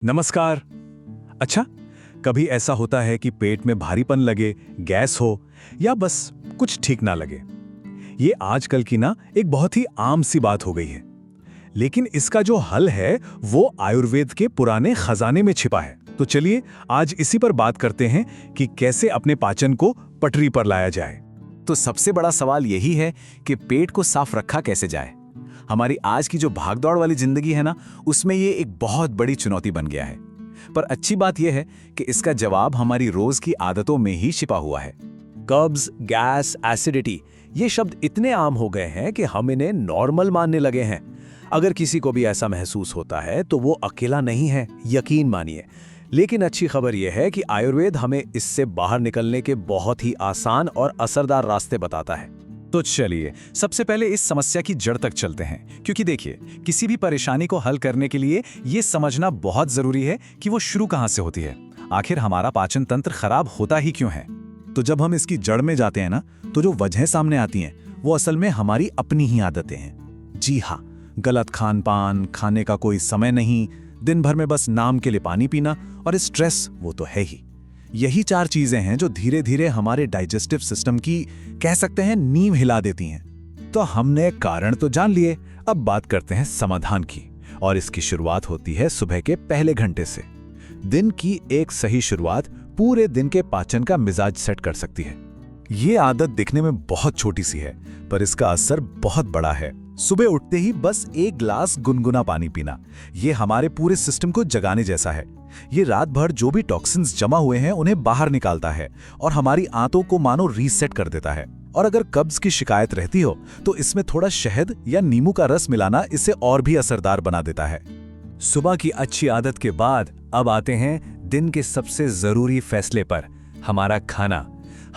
नमस्कार। अच्छा, कभी ऐसा होता है कि पेट में भारीपन लगे, गैस हो या बस कुछ ठीक ना लगे। ये आजकल की ना एक बहुत ही आम सी बात हो गई है। लेकिन इसका जो हल है वो आयुर्वेद के पुराने खजाने में छिपा है। तो चलिए आज इसी पर बात करते हैं कि कैसे अपने पाचन को पटरी पर लाया जाए। तो सबसे बड़ा सवाल यही है कि पेट को साफ रखा कैसे जाए। हमारी आज की जो भागदौड़ वाली जिंदगी है ना, उसमें ये एक बहुत बड़ी चुनौती बन गया है। पर अच्छी बात यह है कि इसका जवाब हमारी रोज की आदतों में ही छिपा हुआ है। कब्ज, गैस, एसिडिटी ये शब्द इतने आम हो गए हैं कि हम इन्हें नॉर्मल मानने लगे हैं। अगर किसी को भी ऐसा महसूस होता है तो वो अकेला नहीं है, यकीन मानिए। लेकिन अच्छी खबर यह है कि आयुर्वेद हमें इससे बाहर निकलने के बहुत ही आसान और असरदार रास्ते बताता है। तो चलिए सबसे पहले इस समस्या की जड़ तक चलते हैं, क्योंकि देखिए किसी भी परेशानी को हल करने के लिए ये समझना बहुत जरूरी है कि वो शुरू कहाँ से होती है। आखिर हमारा पाचन तंत्र खराब होता ही क्यों है। तो जब हम इसकी जड़ में जाते हैं ना, तो जो वजहें सामने आती हैं वो असल में हमारी अपनी ही आदतें हैं। जी हाँ, गलत खान पान, खाने का कोई समय नहीं, दिन भर में बस नाम के लिए पानी पीना और स्ट्रेस वो तो है ही। यही चार चीजें हैं जो धीरे धीरे हमारे डाइजेस्टिव सिस्टम की कह सकते हैं नींव हिला देती हैं। तो हमने कारण तो जान लिए, अब बात करते हैं समाधान की। और इसकी शुरुआत होती है सुबह के पहले घंटे से। दिन की एक सही शुरुआत पूरे दिन के पाचन का मिजाज सेट कर सकती है। ये आदत दिखने में बहुत छोटी सी है, पर इसका असर बहुत बड़ा है। सुबह उठते ही बस एक ग्लास गुनगुना पानी पीना, ये हमारे पूरे सिस्टम को जगाने जैसा है। ये रात भर जो भी टॉक्सिन्स जमा हुए हैं उन्हें बाहर निकालता है और हमारी आंतों को मानो रीसेट कर देता है। और अगर कब्ज की शिकायत रहती हो तो इसमें थोड़ा शहद या नींबू का रस मिलाना इसे और भी असरदार बना देता है। सुबह की अच्छी आदत के बाद अब आते हैं दिन के सबसे जरूरी फैसले पर, हमारा खाना।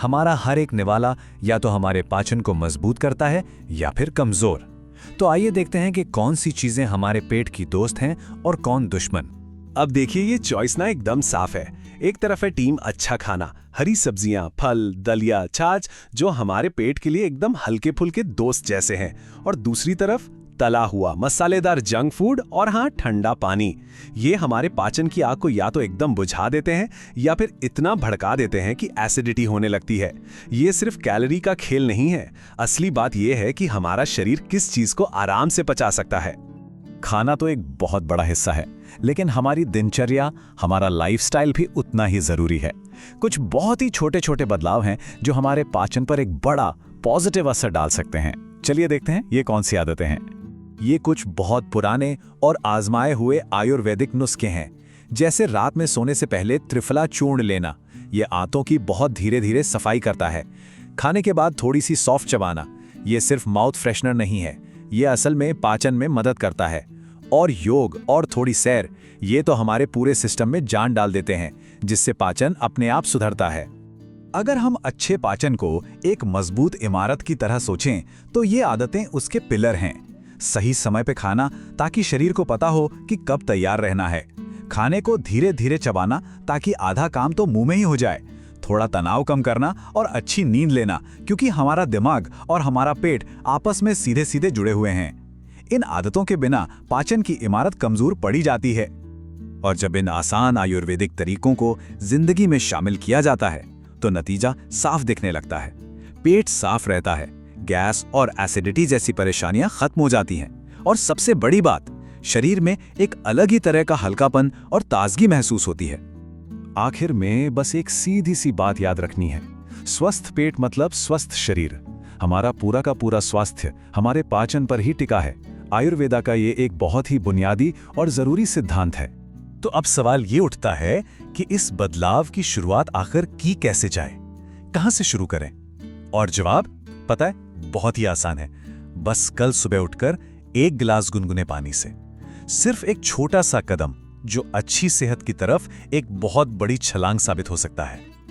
हमारा हर एक निवाला या तो हमारे पाचन को मजबूत करता है या फिर कमजोर। तो आइए देखते हैं कि कौन सी चीजें हमारे पेट की दोस्त हैं और कौन दुश्मन। अब देखिए, ये चॉइस ना एकदम साफ है। एक तरफ है टीम अच्छा खाना, हरी सब्जियां, फल, दलिया, छाछ जो हमारे पेट के लिए एकदम हल्के फुल्के दोस्त जैसे हैं। और दूसरी तरफ तला हुआ मसालेदार जंक फूड और हाँ, ठंडा पानी। ये हमारे पाचन की आग को या तो एकदम बुझा देते हैं या फिर इतना भड़का देते हैं कि एसिडिटी होने लगती है। ये सिर्फ कैलोरी का खेल नहीं है, असली बात यह है कि हमारा शरीर किस चीज को आराम से पचा सकता है। खाना तो एक बहुत बड़ा हिस्सा है, लेकिन हमारी दिनचर्या, हमारा लाइफस्टाइल भी उतना ही जरूरी है। कुछ बहुत ही छोटे छोटे बदलाव हैं जो हमारे पाचन पर एक बड़ा पॉजिटिव असर डाल सकते हैं। चलिए देखते हैं ये कौन सी आदतें हैं। ये कुछ बहुत पुराने और आजमाए हुए आयुर्वेदिक नुस्खे हैं, जैसे रात में सोने से पहले त्रिफला चूर्ण लेना। ये आंतों की बहुत धीरे धीरे सफाई करता है। खाने के बाद थोड़ी सी सॉफ्ट चबाना, ये सिर्फ माउथ फ्रेशनर नहीं है, ये असल में पाचन में मदद करता है। और योग और थोड़ी सैर, ये तो हमारे पूरे सिस्टम में जान डाल देते हैं, जिससे पाचन अपने आप सुधरता है। अगर हम अच्छे पाचन को एक मजबूत इमारत की तरह सोचें तो ये आदतें उसके पिलर हैं। सही समय पे खाना, ताकि शरीर को पता हो कि कब तैयार रहना है। खाने को धीरे धीरे चबाना, ताकि आधा काम तो मुंह में ही हो जाए। थोड़ा तनाव कम करना और अच्छी नींद लेना, क्योंकि हमारा दिमाग और हमारा पेट आपस में सीधे सीधे जुड़े हुए हैं। इन आदतों के बिना पाचन की इमारत कमजोर पड़ी जाती है। और जब इन आसान आयुर्वेदिक तरीकों को जिंदगी में शामिल किया जाता है तो नतीजा साफ दिखने लगता है। पेट साफ रहता है, गैस और एसिडिटी जैसी परेशानियां खत्म हो जाती हैं, और सबसे बड़ी बात, शरीर में एक अलग ही तरह का हल्कापन और ताजगी महसूस होती है। आखिर में बस एक सीधी सी बात याद रखनी है, स्वस्थ पेट मतलब स्वस्थ शरीर। हमारा पूरा का पूरा स्वास्थ्य हमारे पाचन पर ही टिका है। आयुर्वेदा का ये एक बहुत ही बुनियादी और जरूरी सिद्धांत है। तो अब सवाल ये उठता है कि इस बदलाव की शुरुआत आखिर की कैसे जाए, कहां से शुरू करें? और जवाब पता है, बहुत ही आसान है। बस कल सुबह उठकर एक गिलास गुनगुने पानी से। सिर्फ एक छोटा सा कदम जो अच्छी सेहत की तरफ एक बहुत बड़ी छलांग साबित हो सकता है।